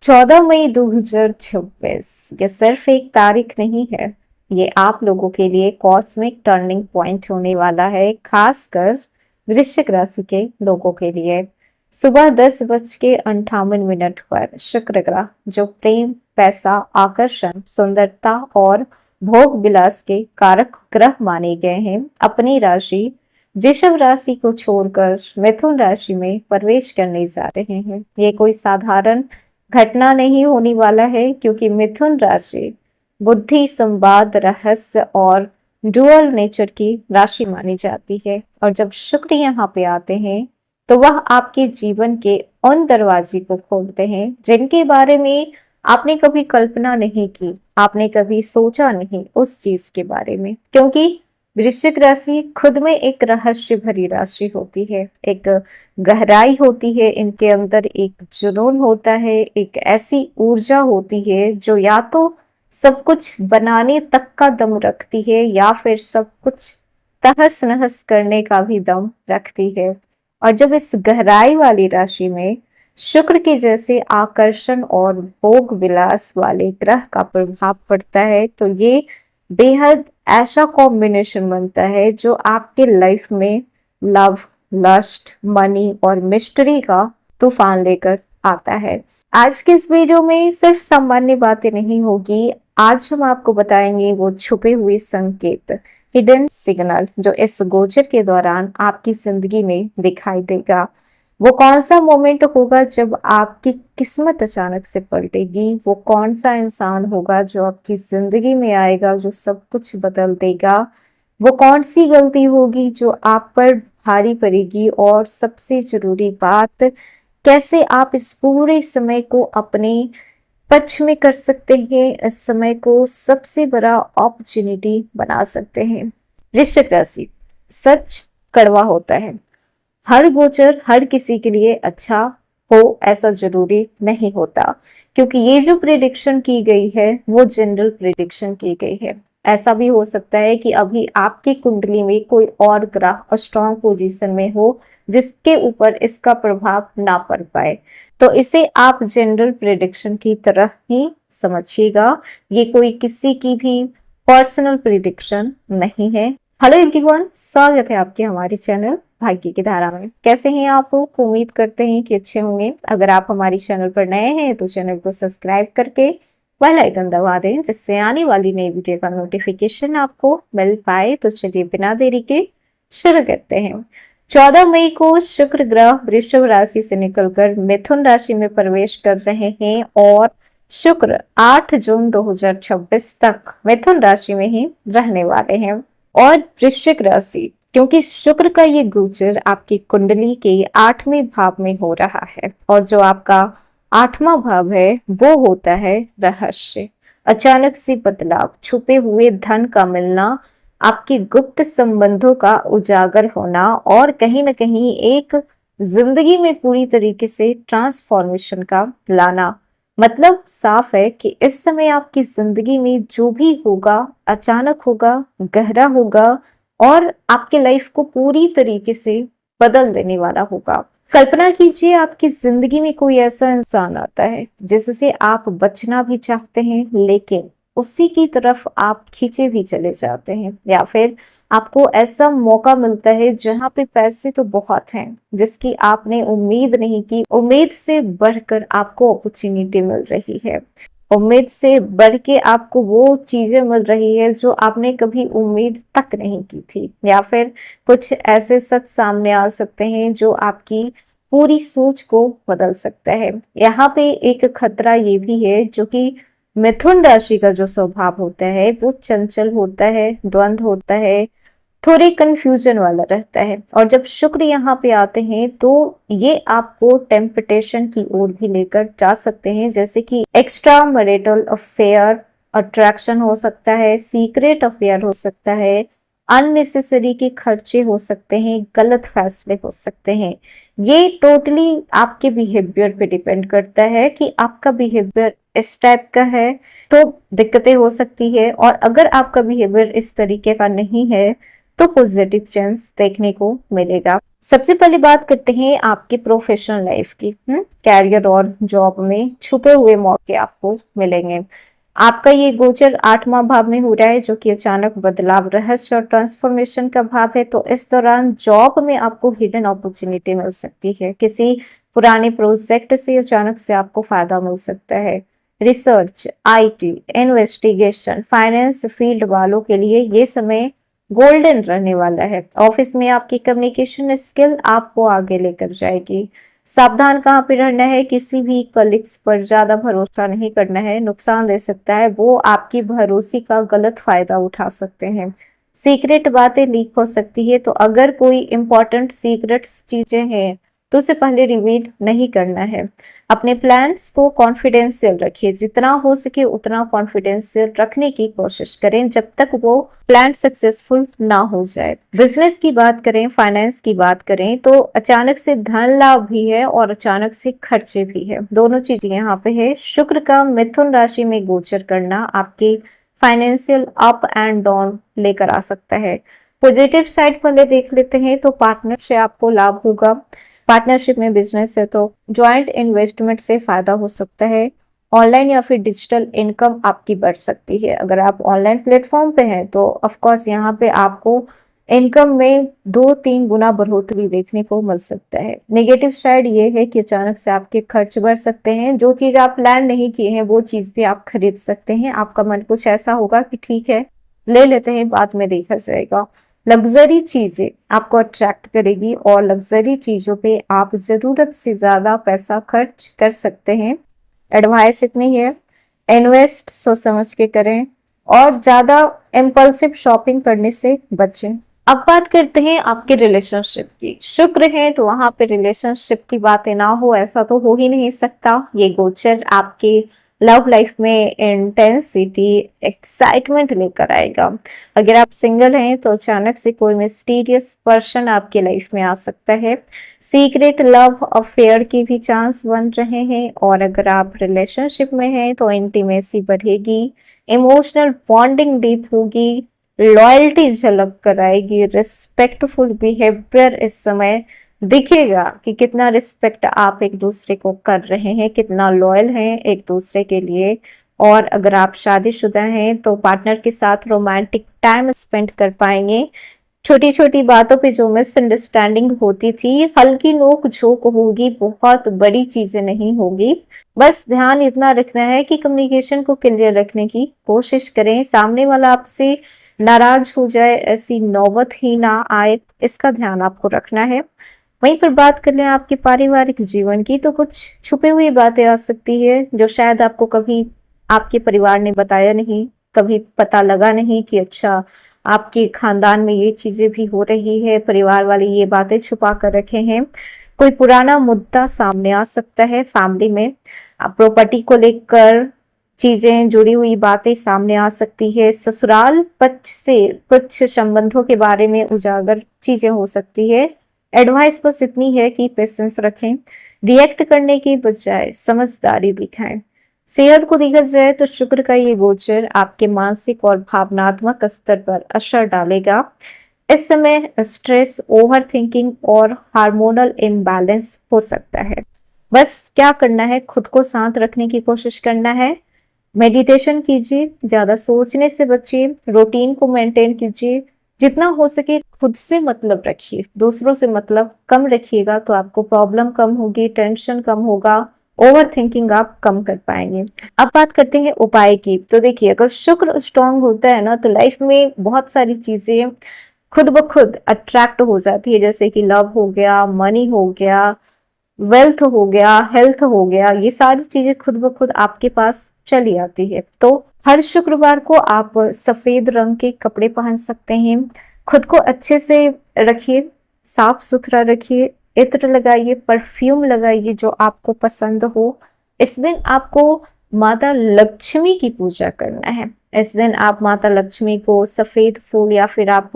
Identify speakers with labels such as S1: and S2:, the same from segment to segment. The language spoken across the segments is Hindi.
S1: 14 मई 2026 ये सिर्फ एक तारीख नहीं है। ये आप लोगों के लिए कॉस्मिक टर्निंग पॉइंट होने वाला है, खासकर वृश्चिक राशि के लोगों के लिए। सुबह 10:58 पर शुक्र ग्रह, जो प्रेम, पैसा, आकर्षण, सुंदरता और भोग विलास के कारक ग्रह माने गए हैं, अपनी राशि वृषभ राशि को छोड़कर मिथुन राशि में प्रवेश करने जा रहे हैं। ये कोई साधारण घटना नहीं होने वाला है, क्योंकि मिथुन राशि बुद्धि, संवाद, रहस्य और डुअल नेचर की राशि मानी जाती है। और जब शुक्र यहाँ पे आते हैं तो वह आपके जीवन के उन दरवाजे को खोलते हैं जिनके बारे में आपने कभी कल्पना नहीं की, आपने कभी सोचा नहीं उस चीज के बारे में। क्योंकि वृश्चिक राशि खुद में एक रहस्य भरी राशि होती है, एक गहराई होती है, इनके अंदर एक जुनून होता है, एक ऐसी ऊर्जा होती है जो या तो सब कुछ बनाने तक का दम रखती है या फिर सब कुछ तहस नहस करने का भी दम रखती है। और जब इस गहराई वाली राशि में शुक्र के जैसे आकर्षण और भोग विलास वाले ग्रह का प्रभाव पड़ता है तो ये बेहद ऐसा कॉम्बिनेशन बनता है जो आपके लाइफ में लव, लस्ट, मनी और मिस्ट्री का तूफान लेकर आता है। आज के इस वीडियो में सिर्फ सामान्य बातें नहीं होगी, आज हम आपको बताएंगे वो छुपे हुए संकेत, हिडन सिग्नल, जो इस गोचर के दौरान आपकी जिंदगी में दिखाई देगा। वो कौन सा मोमेंट होगा जब आपकी किस्मत अचानक से पलटेगी, वो कौन सा इंसान होगा जो आपकी जिंदगी में आएगा जो सब कुछ बदल देगा, वो कौन सी गलती होगी जो आप पर भारी पड़ेगी, और सबसे जरूरी बात, कैसे आप इस पूरे समय को अपने पक्ष में कर सकते हैं, इस समय को सबसे बड़ा अपॉर्चुनिटी बना सकते हैं। वृश्चिक राशि, सच कड़वा होता है। हर गोचर हर किसी के लिए अच्छा हो ऐसा जरूरी नहीं होता, क्योंकि ये जो प्रिडिक्शन की गई है वो जनरल प्रिडिक्शन की गई है। ऐसा भी हो सकता है कि अभी आपकी कुंडली में कोई और ग्रह स्ट्रॉन्ग पोजीशन में हो जिसके ऊपर इसका प्रभाव ना पड़ पाए, तो इसे आप जनरल प्रिडिक्शन की तरह ही समझिएगा। ये कोई किसी की भी पर्सनल प्रिडिक्शन नहीं है। हेलो एवरीवन, स्वागत है आपके हमारे चैनल भाग्य की धारा में। कैसे हैं आप लोग? उम्मीद करते हैं कि अच्छे होंगे। अगर आप हमारी चैनल पर नए हैं तो चैनल को सब्सक्राइब करके बेल आइकन दबा दें, जिससे आने वाली नई वीडियो का नोटिफिकेशन आपको मिल पाए। तो चलिए बिना देरी के शुरू करते हैं। 14 मई को शुक्र ग्रह वृषभ राशि से निकलकर मिथुन राशि में प्रवेश कर रहे हैं और शुक्र 8 जून 2026 तक मिथुन राशि में ही रहने वाले हैं। और वृश्चिक राशि, क्योंकि शुक्र का ये गोचर आपकी कुंडली के 8वें भाव में हो रहा है, और जो आपका 8वां भाव है वो होता है रहस्य, अचानक से बदलाव, छुपे हुए धन का मिलना, आपके गुप्त संबंधों का उजागर होना, और कहीं ना कहीं एक जिंदगी में पूरी तरीके से ट्रांसफॉर्मेशन का लाना। मतलब साफ है कि इस समय आपकी जिंदगी में जो भी होगा अचानक होगा, गहरा होगा और आपके लाइफ को पूरी तरीके से बदल देने वाला होगा। कल्पना कीजिए आपकी जिंदगी में कोई ऐसा इंसान आता है जिससे आप बचना भी चाहते हैं, लेकिन उसी की तरफ आप खींचे भी चले जाते हैं, या फिर आपको ऐसा मौका मिलता है जहां पे पैसे तो बहुत हैं जिसकी आपने उम्मीद नहीं की, उम्मीद से बढ़कर आपको अपॉर्चुनिटी मिल रही है, उम्मीद से बढ़ के आपको वो चीजें मिल रही है जो आपने कभी उम्मीद तक नहीं की थी, या फिर कुछ ऐसे सच सामने आ सकते हैं जो आपकी पूरी सोच को बदल सकता है। यहाँ पे एक खतरा ये भी है, जो कि मिथुन राशि का जो स्वभाव होता है वो चंचल होता है, द्वंद्व होता है, थोड़े कंफ्यूजन वाला रहता है। और जब शुक्र यहाँ पे आते हैं तो ये आपको टेम्पटेशन की ओर भी लेकर जा सकते हैं, जैसे कि एक्स्ट्रा मैरिटल अफेयर, अट्रैक्शन हो सकता है, सीक्रेट अफेयर हो सकता है, अननेसेसरी के खर्चे हो सकते हैं, गलत फैसले हो सकते हैं। ये टोटली आपके बिहेवियर पे डिपेंड करता है कि आपका बिहेवियर इस टाइप का है तो दिक्कतें हो सकती है, और अगर आपका बिहेवियर इस तरीके का नहीं है तो पॉजिटिव चेंज देखने को मिलेगा। सबसे पहले बात करते हैं आपके प्रोफेशनल लाइफ की। कैरियर और जॉब में छुपे हुए मौके आपको मिलेंगे। आपका ये गोचर 8वां भाव में हो रहा है, जो कि अचानक बदलाव, रहस्य और ट्रांसफॉर्मेशन का भाव है। तो इस दौरान जॉब में आपको हिडन अपॉर्चुनिटी मिल सकती है। किसी पुराने प्रोजेक्ट से अचानक से आपको फायदा मिल सकता है। Research, IT, investigation, finance field वालों के लिए ये समय गोल्डन रहने वाला है। ऑफिस में आपकी कम्युनिकेशन स्किल आपको आगे लेकर जाएगी। सावधान कहाँ पे रहना है, किसी भी कलीग्स पर ज्यादा भरोसा नहीं करना है, नुकसान दे सकता है। वो आपकी भरोसे का गलत फायदा उठा सकते हैं। सीक्रेट बातें लीक हो सकती है, तो अगर कोई इंपॉर्टेंट सीक्रेट्स चीजें हैं तो उसे पहले रिवील नहीं करना है। अपने प्लान्स को कॉन्फिडेंशियल रखिए, जितना हो सके उतना कॉन्फिडेंशियल रखने की कोशिश करें जब तक वो प्लान सक्सेसफुल ना हो जाए। बिजनेस की बात करें, फाइनेंस की बात करें, तो अचानक से धन लाभ भी है और अचानक से खर्चे भी है, दोनों चीजें यहाँ पे है। शुक्र का मिथुन राशि में गोचर करना आपके फाइनेंशियल अप एंड डाउन लेकर आ सकता है। पॉजिटिव साइड पहले देख लेते हैं, तो पार्टनर से आपको लाभ होगा। पार्टनरशिप में बिजनेस है तो ज्वाइंट इन्वेस्टमेंट से फायदा हो सकता है। ऑनलाइन या फिर डिजिटल इनकम आपकी बढ़ सकती है। अगर आप ऑनलाइन प्लेटफॉर्म पे हैं तो ऑफ कोर्स यहाँ पे आपको इनकम में 2-3 गुना बढ़ोतरी देखने को मिल सकता है। नेगेटिव साइड ये है कि अचानक से आपके खर्च बढ़ सकते हैं। जो चीज आप प्लान नहीं किए हैं वो चीज भी आप खरीद सकते हैं। आपका मन कुछ ऐसा होगा कि ठीक है, ले लेते हैं, बाद में देखा जाएगा। लग्जरी चीजें आपको अट्रैक्ट करेगी और लग्जरी चीजों पे आप जरूरत से ज्यादा पैसा खर्च कर सकते हैं। एडवाइस इतनी है, इन्वेस्ट सोच समझ के करें और ज्यादा इम्पल्सिव शॉपिंग करने से बचें। अब बात करते हैं आपके रिलेशनशिप की। शुक्र है तो वहां पे रिलेशनशिप की बातें ना हो, ऐसा तो हो ही नहीं सकता। ये गोचर आपके लव लाइफ में इंटेंसिटी, एक्साइटमेंट लेकर आएगा। अगर आप सिंगल हैं तो अचानक से कोई मिस्टीरियस पर्सन आपके लाइफ में आ सकता है। सीक्रेट लव अफेयर की भी चांस बन रहे हैं। और अगर आप रिलेशनशिप में हैं तो इंटीमेसी बढ़ेगी, इमोशनल बॉन्डिंग डीप होगी, लॉयल्टी झलक कर आएगी। रिस्पेक्टफुल बिहेवियर इस समय दिखेगा कि कितना रिस्पेक्ट आप एक दूसरे को कर रहे हैं, कितना लॉयल हैं एक दूसरे के लिए। और अगर आप शादीशुदा हैं तो पार्टनर के साथ रोमांटिक टाइम स्पेंड कर पाएंगे। छोटी छोटी बातों पे जो मिसअंडरस्टैंडिंग होती थी, हल्की नोक झोंक होगी, बहुत बड़ी चीजें नहीं होगी। बस ध्यान इतना रखना है कि कम्युनिकेशन को क्लियर रखने की कोशिश करें। सामने वाला आपसे नाराज हो जाए ऐसी नौबत ही ना आए, इसका ध्यान आपको रखना है। वहीं पर बात कर लें आपके पारिवारिक जीवन की, तो कुछ छुपी हुई बातें आ सकती है जो शायद आपको कभी आपके परिवार ने बताया नहीं, कभी पता लगा नहीं कि अच्छा आपके खानदान में ये चीजें भी हो रही है, परिवार वाले ये बातें छुपा कर रखे हैं। कोई पुराना मुद्दा सामने आ सकता है फैमिली में, प्रॉपर्टी को लेकर चीजें जुड़ी हुई बातें सामने आ सकती है। ससुराल पक्ष से कुछ संबंधों के बारे में उजागर चीजें हो सकती है। एडवाइस बस इतनी है कि पेशेंस रखें, रिएक्ट करने की बजाय समझदारी दिखाएं। सेहत को देखा जाए तो शुक्र का ये गोचर आपके मानसिक और भावनात्मक स्तर पर असर डालेगा। इस समय स्ट्रेस, ओवर थिंकिंग और हार्मोनल इम्बैलेंस हो सकता है। बस क्या करना है, खुद को शांत रखने की कोशिश करना है। मेडिटेशन कीजिए, ज्यादा सोचने से बचिए, रूटीन को मेंटेन कीजिए, जितना हो सके खुद से मतलब रखिए, दूसरों से मतलब कम रखिएगा तो आपको प्रॉब्लम कम होगी, टेंशन कम होगा, ओवर थिंकिंग आप कम कर पाएंगे। अब बात करते हैं उपाय की। तो देखिए, अगर शुक्र स्ट्रांग होता है ना तो लाइफ में बहुत सारी चीजें खुद ब खुद अट्रैक्ट हो जाती है, जैसे कि लव हो गया, मनी हो गया, वेल्थ हो गया, हेल्थ हो गया, ये सारी चीजें खुद ब खुद आपके पास चली आती है। तो हर शुक्रवार को आप सफेद रंग के कपड़े पहन सकते हैं। खुद को अच्छे से रखिए, साफ सुथरा रखिए, इत्र लगाइए, परफ्यूम लगाइए जो आपको पसंद हो। इस दिन आपको माता लक्ष्मी की पूजा करना है। इस दिन आप माता लक्ष्मी को सफेद फूल या फिर आप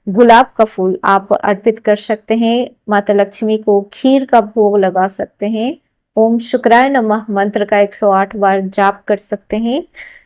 S1: गुलाब का फूल आप अर्पित कर सकते हैं। माता लक्ष्मी को खीर का भोग लगा सकते हैं। ओम शुक्राय नमः मंत्र का 108 बार जाप कर सकते हैं।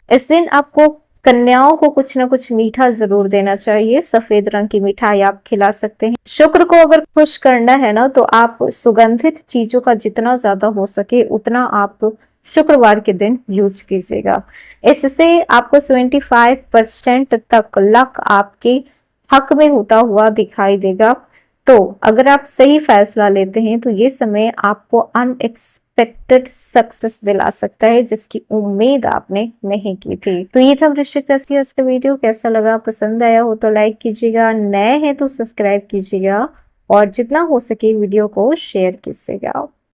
S1: इस दिन आपको कन्याओं को कुछ ना कुछ मीठा जरूर देना चाहिए। सफेद रंग की मिठाई आप खिला सकते हैं। शुक्र को अगर खुश करना है ना, तो आप सुगंधित चीजों का जितना ज्यादा हो सके उतना आप शुक्रवार के दिन यूज कीजिएगा। इससे आपको 75% तक लक आपके हक में होता हुआ दिखाई देगा। तो अगर आप सही फैसला लेते हैं तो ये समय आपको अनएक्सपेक्टेड सक्सेस दिला सकता है, जिसकी उम्मीद आपने नहीं की थी। तो ये था वृश्चिक राशि का वीडियो। कैसा लगा? पसंद आया हो तो लाइक कीजिएगा, नए हैं तो सब्सक्राइब कीजिएगा और जितना हो सके वीडियो को शेयर कीजिएगा।